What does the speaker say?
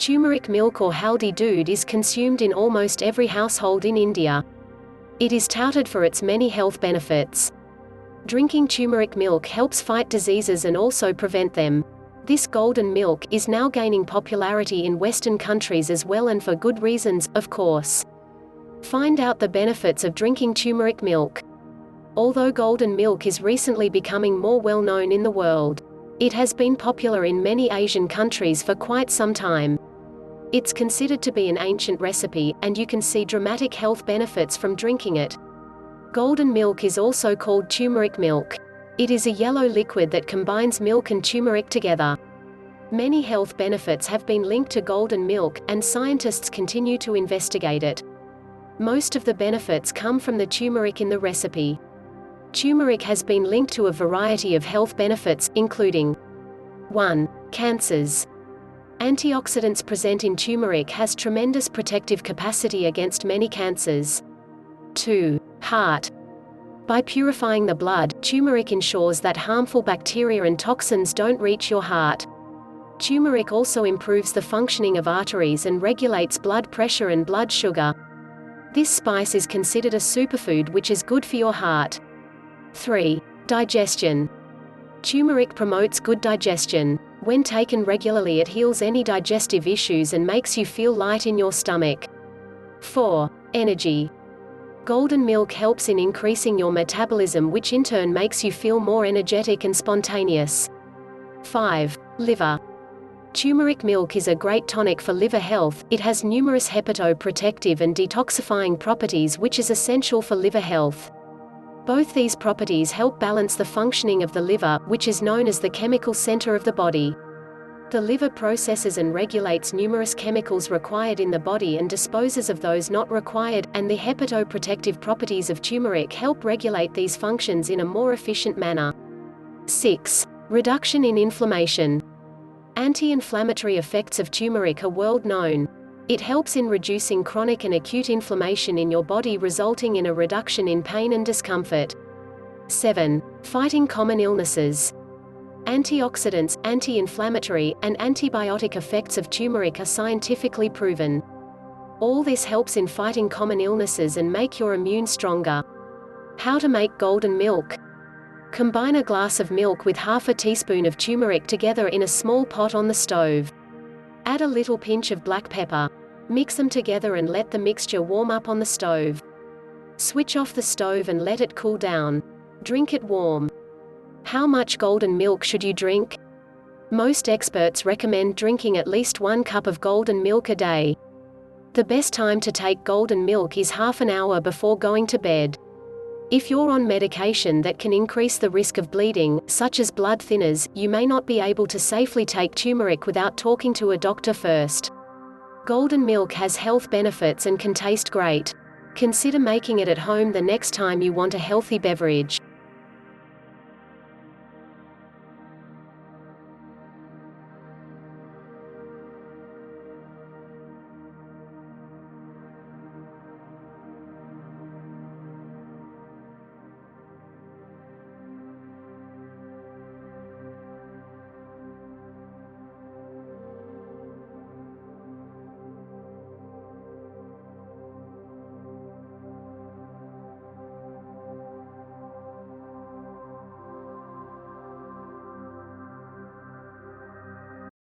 Turmeric milk or haldi doodh is consumed in almost every household in India. It is touted for its many health benefits. Drinking turmeric milk helps fight diseases and also prevent them. This golden milk is now gaining popularity in Western countries as well, and for good reasons, of course. Find out the benefits of drinking turmeric milk. Although golden milk is recently becoming more well known in the world, it has been popular in many Asian countries for quite some time. It's considered to be an ancient recipe, and you can see dramatic health benefits from drinking it. Golden milk is also called turmeric milk. It is a yellow liquid that combines milk and turmeric together. Many health benefits have been linked to golden milk, and scientists continue to investigate it. Most of the benefits come from the turmeric in the recipe. Turmeric has been linked to a variety of health benefits, including 1. Cancers. Antioxidants present in turmeric has tremendous protective capacity against many cancers. 2. Heart. By purifying the blood, turmeric ensures that harmful bacteria and toxins don't reach your heart. Turmeric also improves the functioning of arteries and regulates blood pressure and blood sugar. This spice is considered a superfood, which is good for your heart. 3. Digestion. Turmeric promotes good digestion. When taken regularly, it heals any digestive issues and makes you feel light in your stomach. 4. Energy. Golden milk helps in increasing your metabolism, which in turn makes you feel more energetic and spontaneous. 5. Liver. Turmeric milk is a great tonic for liver health. It has numerous hepatoprotective and detoxifying properties, which is essential for liver health. Both these properties help balance the functioning of the liver, which is known as the chemical center of the body. The liver processes and regulates numerous chemicals required in the body and disposes of those not required, and the hepatoprotective properties of turmeric help regulate these functions in a more efficient manner. 6. Reduction in inflammation. Anti-inflammatory effects of turmeric are world known. It helps in reducing chronic and acute inflammation in your body, resulting in a reduction in pain and discomfort. 7. Fighting common illnesses. Antioxidants, anti-inflammatory, and antibiotic effects of turmeric are scientifically proven. All this helps in fighting common illnesses and make your immune stronger. How to make golden milk. Combine a glass of milk with half a teaspoon of turmeric together in a small pot on the stove. Add a little pinch of black pepper. Mix them together and let the mixture warm up on the stove. Switch off the stove and let it cool down. Drink it warm. How much golden milk should you drink? Most experts recommend drinking at least 1 cup of golden milk a day. The best time to take golden milk is half an hour before going to bed. If you're on medication that can increase the risk of bleeding, such as blood thinners, you may not be able to safely take turmeric without talking to a doctor first. Golden milk has health benefits and can taste great. Consider making it at home the next time you want a healthy beverage.